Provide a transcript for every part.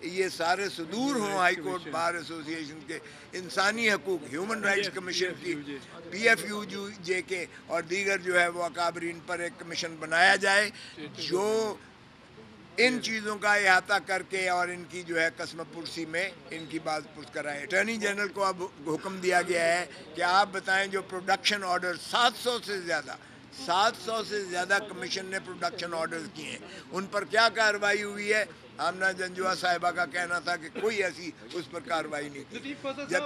یہ سارے صدور ہوں ہائی کورٹ بار ایسوسیشن کے، انسانی حقوق ہیومن رائٹس کمیشن کی، پی ایف یو جے کے اور دیگر جو ہے وہ اکابرین پر ایک کمیشن بنایا جائے جو ان چیزوں کا احاطہ کر کے اور ان کی جو ہے قسم پرسی میں ان کی بات پرس کرائے۔ اٹارنی جنرل کو اب حکم دیا گیا ہے کہ آپ بتائیں جو پروڈکشن آرڈر 700 سے زیادہ کمیشن نے پروڈکشن آرڈرز کیے ہیں، ان پر کیا کارروائی ہوئی ہے؟ آمنہ جنجوعہ صاحبہ کا کہنا تھا کہ کوئی ایسی اس پر کارروائی نہیں کی۔ جب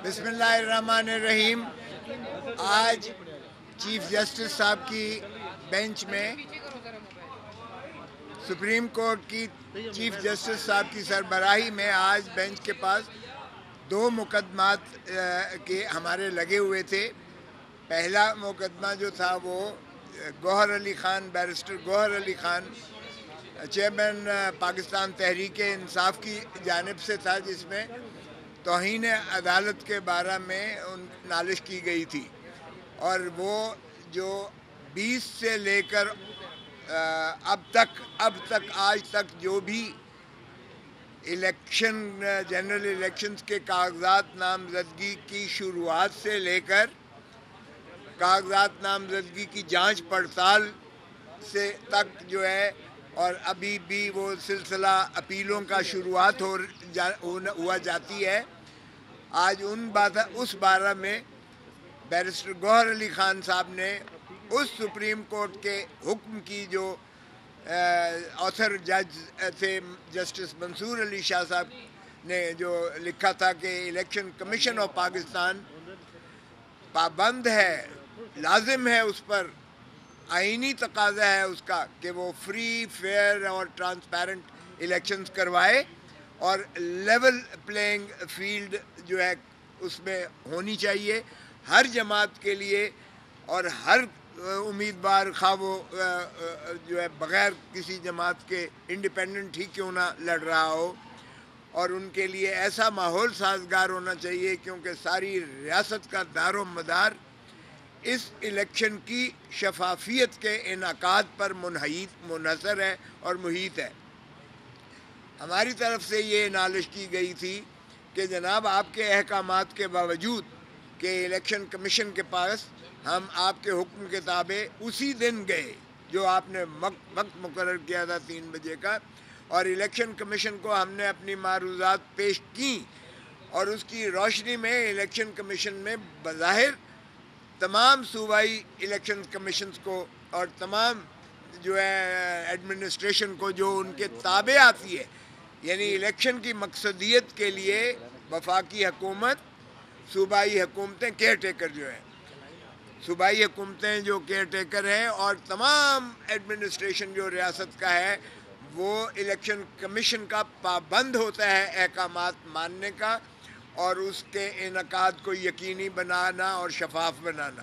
بسم اللہ الرحمن الرحیم، آج چیف جسٹس صاحب کی بینچ میں سپریم کورٹ کی چیف جسٹس صاحب کی سربراہی میں آج بینچ کے پاس 2 مقدمات کے ہمارے لگے ہوئے تھے۔ پہلا مقدمہ جو تھا وہ گوہر علی خان، بیرسٹر گوہر علی خان چیئرمین پاکستان تحریک انصاف کی جانب سے تھا، جس میں توہین عدالت کے بارے میں نالش کی گئی تھی، اور وہ جو 20 سے لے کر اب تک آج تک جو بھی جنرل الیکشنز کے کاغذات نامزدگی کی شروعات سے لے کر کاغذات نامزدگی کی جانچ پڑتال سے تک جو ہے، اور ابھی بھی وہ سلسلہ اپیلوں کا شروعات ہوا جاتی ہے۔ آج اس بارے میں بیرسٹر گوہر علی خان صاحب نے اس سپریم کورٹ کے حکم کی جو آتھر جج تھے جسٹس منصور علی شاہ صاحب نے جو لکھا تھا کہ الیکشن کمیشن آف پاکستان پابند ہے، لازم ہے اس پر، آئینی تقاضا ہے اس کا کہ وہ فری، فیئر اور ٹرانسپیرنٹ الیکشنز کروائے، اور لیول پلینگ فیلڈ جو ہے اس میں ہونی چاہیے ہر جماعت کے لیے، اور ہر امیدوار خواہ وہ جو ہے بغیر کسی جماعت کے انڈیپینڈنٹ ہی کیوں نہ لڑ رہا ہو، اور ان کے لیے ایسا ماحول سازگار ہونا چاہیے کیونکہ ساری ریاست کا دار و مدار اس الیکشن کی شفافیت کے انعقاد پر منحصر ہے اور محیط ہے۔ ہماری طرف سے یہ نالش کی گئی تھی کہ جناب آپ کے احکامات کے باوجود کہ الیکشن کمیشن کے پاس ہم آپ کے حکم کے تابع اسی دن گئے جو آپ نے وقت مقرر کیا تھا 3 بجے کا، اور الیکشن کمیشن کو ہم نے اپنی معروضات پیش کی، اور اس کی روشنی میں الیکشن کمیشن میں بظاہر تمام صوبائی الیکشن کمیشنز کو اور تمام جو ہے ایڈمنسٹریشن کو جو ان کے تابع آتی ہے، یعنی الیکشن کی مقصدیت کے لیے وفاقی حکومت، صوبائی حکومتیں کیئر ٹیکر جو ہیں، صوبائی حکومتیں جو کیئر ٹیکر ہیں، اور تمام ایڈمنسٹریشن جو ریاست کا ہے، وہ الیکشن کمیشن کا پابند ہوتا ہے احکامات ماننے کا اور اس کے انعقاد کو یقینی بنانا اور شفاف بنانا۔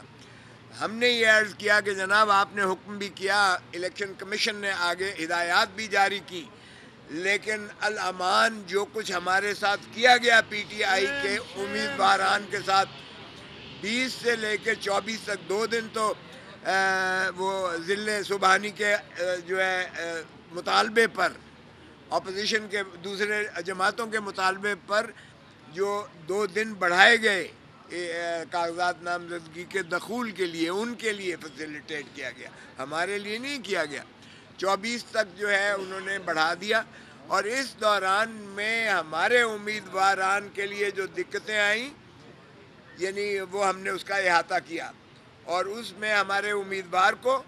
ہم نے یہ عرض کیا کہ جناب آپ نے حکم بھی کیا، الیکشن کمیشن نے آگے ہدایات بھی جاری کی، لیکن الامان جو کچھ ہمارے ساتھ کیا گیا پی ٹی آئی کے امیدواران کے ساتھ 20 سے لے کے 24 تک 2 دن تو وہ ضلع سبحانی کے جو ہے مطالبے پر، اپوزیشن کے دوسرے جماعتوں کے مطالبے پر جو 2 دن بڑھائے گئے کاغذات نامزدگی کے دخول کے لیے، ان کے لیے فیسیلیٹیٹ کیا گیا، ہمارے لیے نہیں کیا گیا۔ 24 تک جو ہے انہوں نے بڑھا دیا، اور اس دوران میں ہمارے امیدواران کے لیے جو دقتیں آئیں، یعنی وہ ہم نے اس کا احاطہ کیا، اور اس میں ہمارے امیدوار کو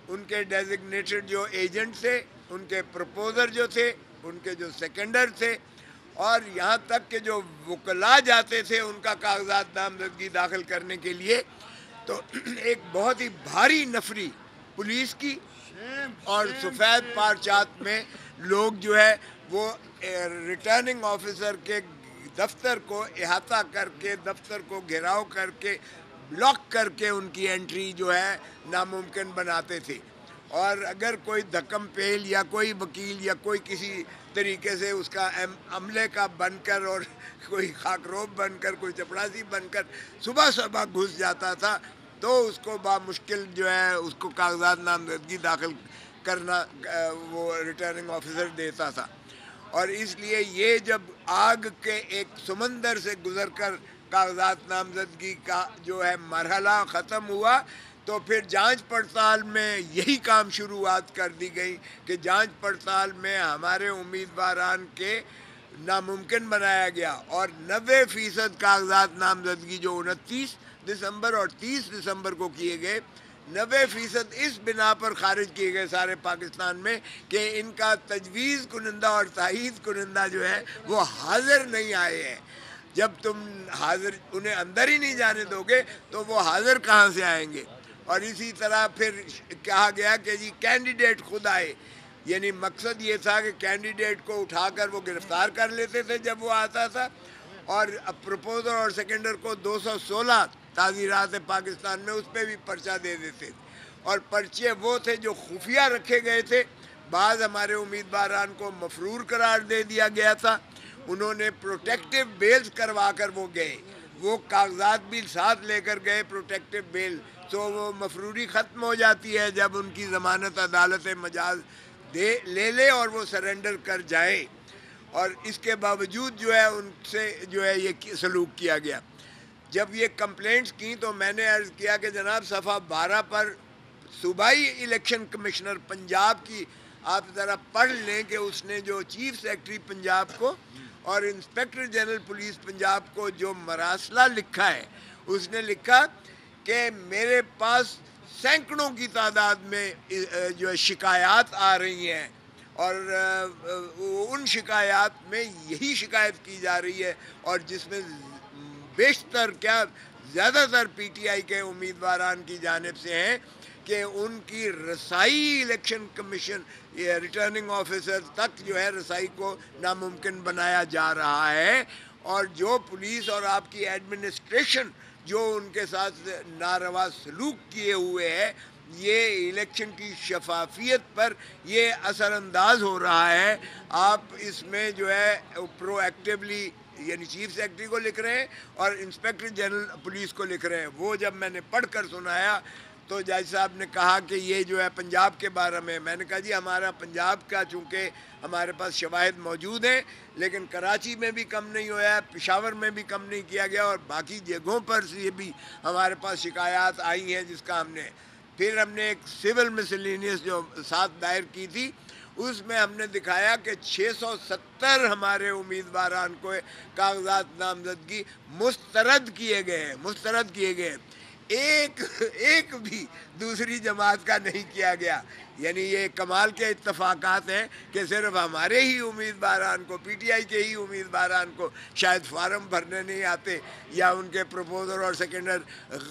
ان کے ڈیزگنیٹڈ جو ایجنٹ تھے، ان کے پروپوزر جو تھے، ان کے جو سیکنڈر تھے، اور یہاں تک کہ جو وکلا جاتے تھے ان کا کاغذات نامزدگی داخل کرنے کے لیے، تو ایک بہت ہی بھاری نفری پولیس کی اور سفید پارچات میں لوگ جو ہے وہ ریٹرننگ آفیسر کے دفتر کو احاطہ کر کے، دفتر کو گھیراؤ کر کے، بلاک کر کے ان کی انٹری جو ہے ناممکن بناتے تھے، اور اگر کوئی دھکم پیل یا کوئی وکیل یا کوئی کسی طریقے سے اس کا عملے کا بن کر اور کوئی خاکروب بن کر کوئی چپڑاسی بن کر صبح صبح گھس جاتا تھا تو اس کو بامشکل جو ہے اس کو کاغذات نامزدگی داخل کرنا وہ ریٹرننگ آفیسر دیتا تھا. اور اس لیے یہ جب آگ کے ایک سمندر سے گزر کر کاغذات نامزدگی کا جو ہے مرحلہ ختم ہوا تو پھر جانچ پڑتال میں یہی کام شروعات کر دی گئی کہ جانچ پڑتال میں ہمارے امیدواران کے ناممکن بنایا گیا اور 90% کاغذات نامزدگی جو 29 دسمبر اور 30 دسمبر کو کیے گئے 90% اس بنا پر خارج کیے گئے سارے پاکستان میں کہ ان کا تجویز کنندہ اور تائید کنندہ جو ہے وہ حاضر نہیں آئے ہیں. جب تم حاضر انہیں اندر ہی نہیں جانے دو گے تو وہ حاضر کہاں سے آئیں گے. اور اسی طرح پھر کہا گیا کہ جی کینڈیڈیٹ خود آئے, یعنی مقصد یہ تھا کہ کینڈیڈیٹ کو اٹھا کر وہ گرفتار کر لیتے تھے جب وہ آتا تھا, اور پروپوزر اور سیکنڈر کو 216 تعزیرات پاکستان میں اس پہ بھی پرچہ دے دیتے تھے. اور پرچے وہ تھے جو خفیہ رکھے گئے تھے. بعض ہمارے امیدواران کو مفرور قرار دے دیا گیا تھا, انہوں نے پروٹیکٹیو بیلز کروا کر وہ گئے, وہ کاغذات بھی ساتھ لے کر گئے پروٹیکٹیو بیل, تو وہ مفروری ختم ہو جاتی ہے جب ان کی ضمانت عدالت مجاز لے لے اور وہ سرنڈر کر جائیں. اور اس کے باوجود جو ہے ان سے جو ہے یہ سلوک کیا گیا. جب یہ کمپلینٹس کی تو میں نے عرض کیا کہ جناب صفحہ 12 پر صوبائی الیکشن کمشنر پنجاب کی آپ ذرا پڑھ لیں کہ اس نے جو چیف سیکرٹری پنجاب کو اور انسپیکٹر جنرل پولیس پنجاب کو جو مراسلہ لکھا ہے, اس نے لکھا کہ میرے پاس سینکڑوں کی تعداد میں جو شکایات آ رہی ہیں اور ان شکایات میں یہی شکایت کی جا رہی ہے اور جس میں بیشتر کیا زیادہ تر پی ٹی آئی کے امیدواران کی جانب سے ہیں کہ ان کی رسائی الیکشن کمیشن ریٹرننگ آفیسر تک جو ہے رسائی کو ناممکن بنایا جا رہا ہے, اور جو پولیس اور آپ کی ایڈمنسٹریشن جو ان کے ساتھ ناروا سلوک کیے ہوئے ہے یہ الیکشن کی شفافیت پر یہ اثر انداز ہو رہا ہے. آپ اس میں جو ہے پرو ایکٹیولی یعنی چیف سیکرٹری کو لکھ رہے ہیں اور انسپیکٹر جنرل پولیس کو لکھ رہے ہیں. وہ جب میں نے پڑھ کر سنایا تو جج صاحب نے کہا کہ یہ جو ہے پنجاب کے بارے میں نے کہا جی ہمارا پنجاب کا چونکہ ہمارے پاس شواہد موجود ہیں لیکن کراچی میں بھی کم نہیں ہوا ہے, پشاور میں بھی کم نہیں کیا گیا, اور باقی جگہوں پر سے بھی ہمارے پاس شکایات آئی ہیں جس کا ہم نے پھر ہم نے ایک سول مسلینیس جو ساتھ دائر کی تھی اس میں ہم نے دکھایا کہ 670 ہمارے امیدواران کو کاغذات نامزدگی مسترد کیے گئے ایک بھی دوسری جماعت کا نہیں کیا گیا. یعنی یہ کمال کے اتفاقات ہیں کہ صرف ہمارے ہی امیدواران کو پی ٹی آئی کے ہی امیدواران کو شاید فارم بھرنے نہیں آتے یا ان کے پروپوزر اور سیکنڈر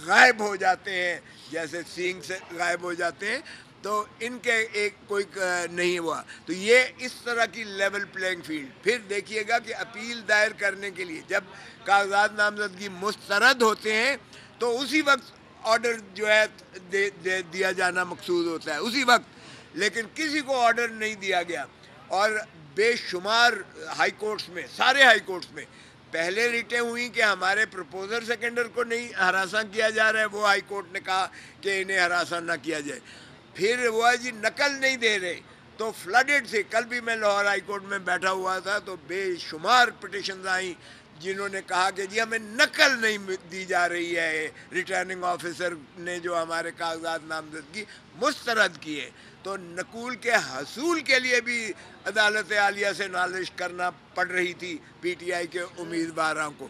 غائب ہو جاتے ہیں جیسے سینگ سے غائب ہو جاتے ہیں, تو ان کے ایک کوئی نہیں ہوا. تو یہ اس طرح کی لیول پلینگ فیلڈ. پھر دیکھیے گا کہ اپیل دائر کرنے کے لیے جب کاغذات نامزدگی مسترد ہوتے ہیں تو اسی وقت آرڈر جو ہے دیا جانا مقصود ہوتا ہے اسی وقت, لیکن کسی کو آرڈر نہیں دیا گیا. اور بے شمار ہائی کورٹس میں, سارے ہائی کورٹس میں پہلے ریٹیں ہوئیں کہ ہمارے پروپوزر سیکنڈر کو نہیں ہراساں کیا جا رہا ہے, وہ ہائی کورٹ نے کہا کہ انہیں ہراساں نہ کیا جائے. پھر وہ جی نقل نہیں دے رہے تو فلڈڈ سے, کل بھی میں لاہور ہائی کورٹ میں بیٹھا ہوا تھا تو بے شمار پٹیشنز آئیں جنہوں نے کہا کہ جی ہمیں نقل نہیں دی جا رہی ہے, ریٹرننگ آفیسر نے جو ہمارے کاغذات نامزدگی مسترد کیے. تو نقول کے حصول کے لیے بھی عدالت عالیہ سے نالش کرنا پڑ رہی تھی پی ٹی آئی کے امیدواروں کو.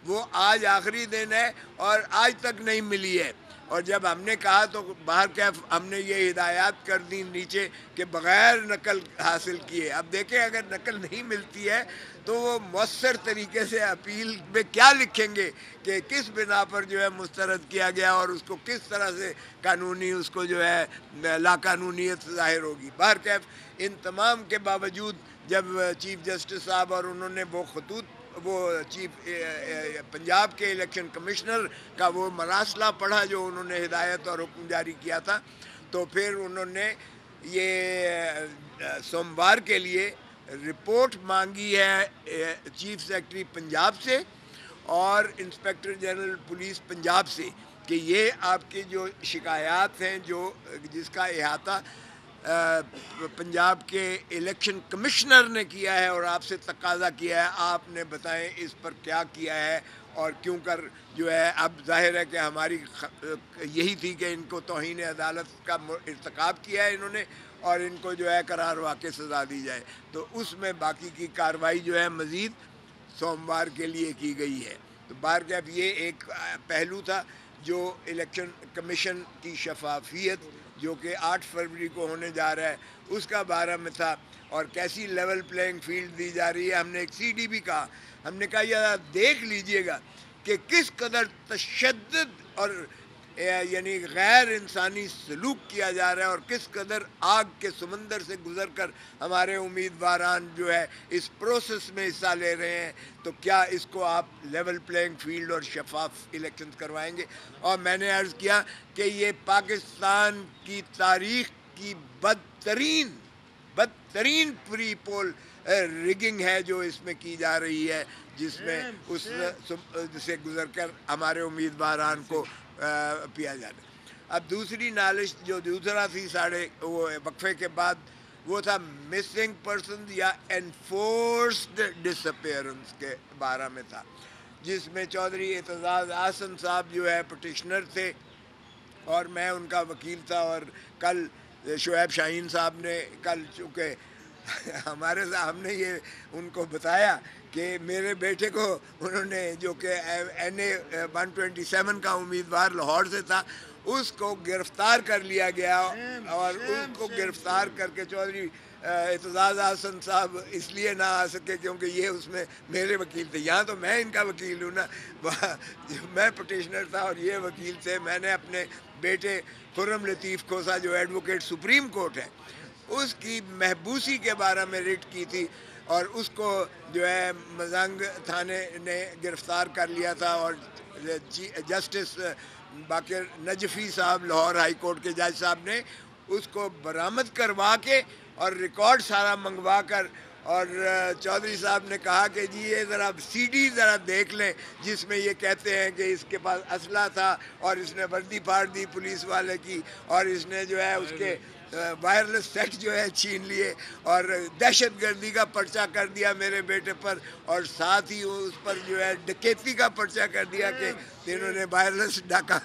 وہ آج آخری دن ہے اور آج تک نہیں ملی ہے. اور جب ہم نے کہا تو باہر کیف ہم نے یہ ہدایات کر دی نیچے کہ بغیر نقل حاصل کیے. اب دیکھیں اگر نقل نہیں ملتی ہے تو وہ مؤثر طریقے سے اپیل میں کیا لکھیں گے کہ کس بنا پر جو ہے مسترد کیا گیا اور اس کو کس طرح سے قانونی اس کو جو ہے لا قانونیت ظاہر ہوگی. باہر کیف ان تمام کے باوجود جب چیف جسٹس صاحب اور انہوں نے وہ خطوط وہ چیف پنجاب کے الیکشن کمشنر کا وہ مراسلہ پڑھا جو انہوں نے ہدایت اور حکم جاری کیا تھا, تو پھر انہوں نے یہ سوموار کے لیے رپورٹ مانگی ہے چیف سیکرٹری پنجاب سے اور انسپیکٹر جنرل پولیس پنجاب سے کہ یہ آپ کے جو شکایات ہیں جس کا احاطہ پنجاب کے الیکشن کمشنر نے کیا ہے اور آپ سے تقاضا کیا ہے آپ نے بتائیں اس پر کیا کیا ہے اور کیوں کر جو ہے اب ظاہر ہے کہ ہماری یہی تھی کہ ان کو توہین عدالت کا ارتکاب کیا ہے انہوں نے اور ان کو جو ہے قرار واقع سزا دی جائے، تو اس میں باقی کی کارروائی جو ہے مزید سوموار کے لیے کی گئی ہے۔ تو بہرکیف یہ ایک پہلو تھا جو الیکشن کمیشن کی شفافیت جو کہ 8 فروری کو ہونے جا رہا ہے اس کا بارے میں تھا، اور کیسی لیول پلینگ فیلڈ دی جا رہی ہے۔ ہم نے ایک سی ڈی بھی کہا، ہم نے کہا یہ دیکھ لیجئے گا کہ کس قدر تشدد اور یعنی غیر انسانی سلوک کیا جا رہا ہے اور کس قدر آگ کے سمندر سے گزر کر ہمارے امیدواران جو ہے اس پروسیس میں حصہ لے رہے ہیں، تو کیا اس کو آپ لیول پلینگ فیلڈ اور شفاف الیکشن کروائیں گے؟ اور میں نے عرض کیا کہ یہ پاکستان کی تاریخ کی بدترین پری پول ریگنگ ہے جو اس میں کی جا رہی ہے، جس میں اس سے گزر کر ہمارے امیدواران کو پیا جاتا ہے۔ اب دوسری نالش جو دوسرا تھی وہ وقفے کے بعد وہ تھا مسنگ پرسنز یا انفورسڈ ڈس اپیئرنس کے بارے میں تھا، جس میں چودھری اعتزاز احسن صاحب جو ہے پٹیشنر تھے اور میں ان کا وکیل تھا، اور کل شعیب شاہین صاحب نے کل چونکہ ہم نے یہ ان کو بتایا کہ میرے بیٹے کو انہوں نے جو کہ NA 127 کا امیدوار لاہور سے تھا اس کو گرفتار کر لیا گیا، اور اس کو گرفتار کر کے چودھری اعتزاز احسن صاحب اس لیے نہ آ سکے کیونکہ یہ اس میں میرے وکیل تھے، یہاں تو میں ان کا وکیل ہوں نا، میں پٹیشنر تھا اور یہ وکیل تھے۔ میں نے اپنے بیٹے خرم لطیف کھوسا جو ایڈوکیٹ سپریم کورٹ ہے اس کی محبوسی کے بارے میں ریٹ کی تھی، اور اس کو جو ہے مزنگ تھانے نے گرفتار کر لیا تھا، اور جسٹس باقر نجفی صاحب لاہور ہائی کورٹ کے جج صاحب نے اس کو برآمد کروا کے اور ریکارڈ سارا منگوا کر، اور چودھری صاحب نے کہا کہ جی یہ ذرا سی ڈی ذرا دیکھ لیں جس میں یہ کہتے ہیں کہ اس کے پاس اسلحہ تھا اور اس نے وردی پھاڑ دی پولیس والے کی، اور اس نے جو ہے اس کے وائرلیس سیٹ جو ہے چھین لیے اور دہشت گردی کا پرچہ کر دیا میرے بیٹے پر، اور ساتھ ہی اس پر جو ہے ڈکیتی کا پرچہ کر دیا کہ انہوں نے وائرلیس ڈاکہ